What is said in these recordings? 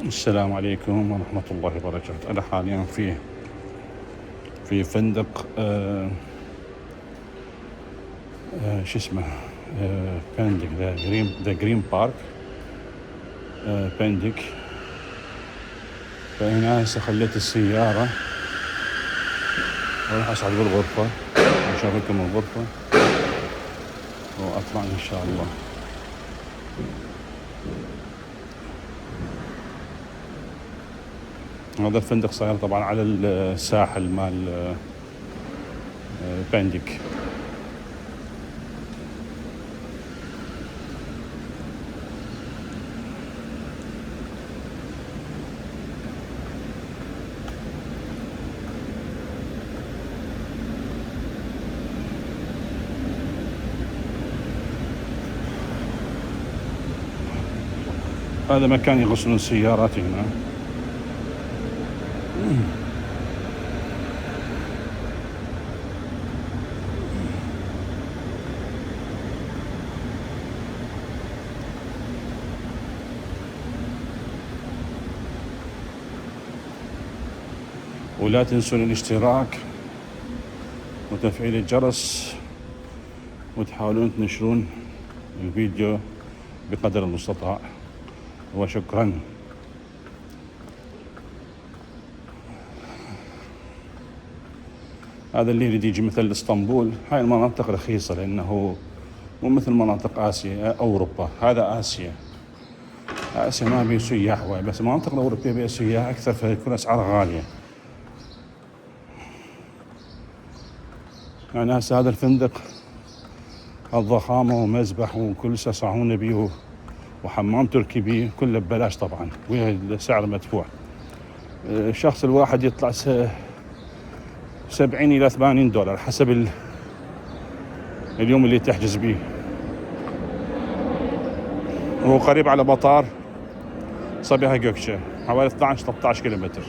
السلام عليكم ورحمة الله وبركاته. أنا حاليا في فندق شو اسمه بندق ذا جرين بارك بندق. فهنا هسه خليت السيارة وراح أصعد بالغرفة أشوف لكم الغرفة وأطلع إن شاء الله. هذا الفندق صاير طبعا على الساحل مال بندق. هذا مكان يغسلون السيارات هنا. ولا تنسون الاشتراك وتفعيل الجرس وتحاولون تنشرون الفيديو بقدر المستطاع، وشكرا. هذا اللي يريد يجي مثل اسطنبول، هاي المناطق رخيصة لأنه مو مثل مناطق آسيا أوروبا. هذا آسيا ما بيه سياح وايد، بس المناطق الأوروبية بيه سياح أكثر، فيكون أسعار غالية. يعني هسه هذا الفندق الضخامة ومسبح وكل شيء صاحون بيه وحمام تركي بيه، كله ببلاش طبعا ويا السعر مدفوع. الشخص الواحد يطلع 70 إلى 80 دولار حسب اليوم اللي تحجز بيه. هو قريب على مطار صبيحة جوكشة، حوالي 12-13 كيلومتر،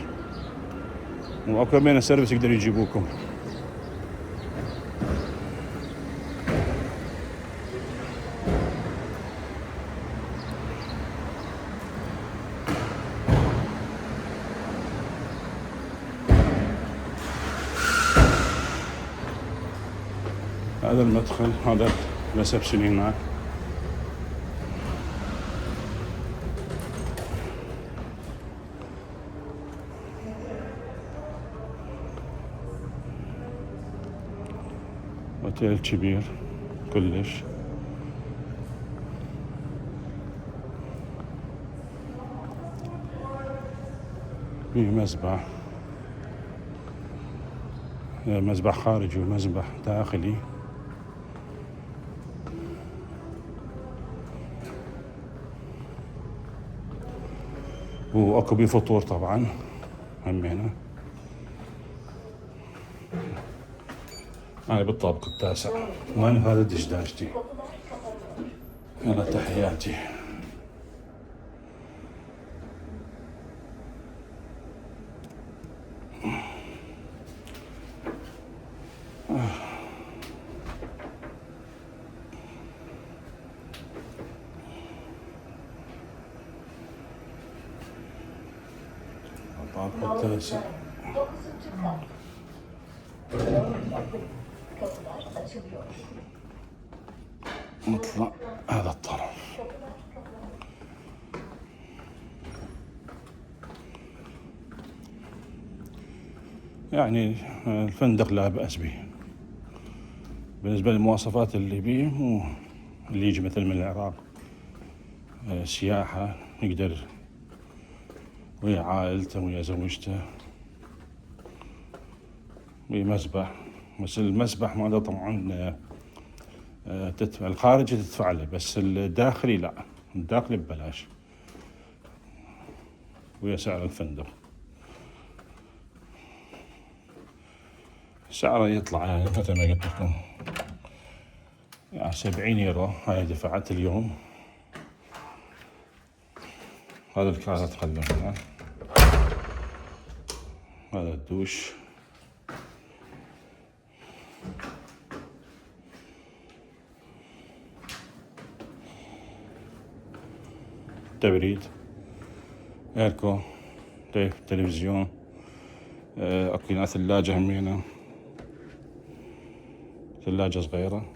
واكو بين السيرفيس يقدروا يجيبوكم. هذا المدخل، هذا الريسبشن هناك. اوتيل كبير كلش. في مسبح خارجي ومسبح داخلي. واكو بيه فطور طبعا همينه. أنا بالطابق التاسع، وأنا هذا دشداشتي. يلا تحياتي. الطابق التاسع. نطلع هذا الطرف. يعني الفندق لا بأس به بالنسبة للمواصفات اللي بيه. مو اللي يجي مثل من العراق سياحة يقدر ويا عائلته ويا زوجته ويا مسبح. بس المسبح ماله طبعا تدفع، الخارجي تدفع له، بس الداخلي لا، الداخلي ببلاش ويا سعر الفندق. سعره يطلع يعني مثل ما قلت لكم يعني 70 يورو. هاي دفعت اليوم. هذا الكاسات خلوه هنا. هذا الدوش. تبريد ايركو، تلفزيون، اكو هنا ثلاجة همينة، ثلاجة صغيرة.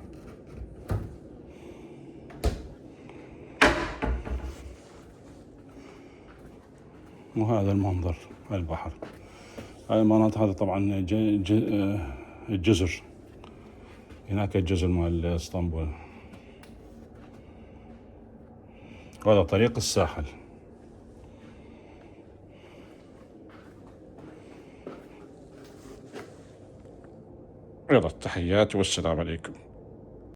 وهذا المنظر البحر. هاي المناطق هذا طبعا الجزر، هناك الجزر مال اسطنبول. وهذا طريق الساحل. يلا التحيات والسلام عليكم.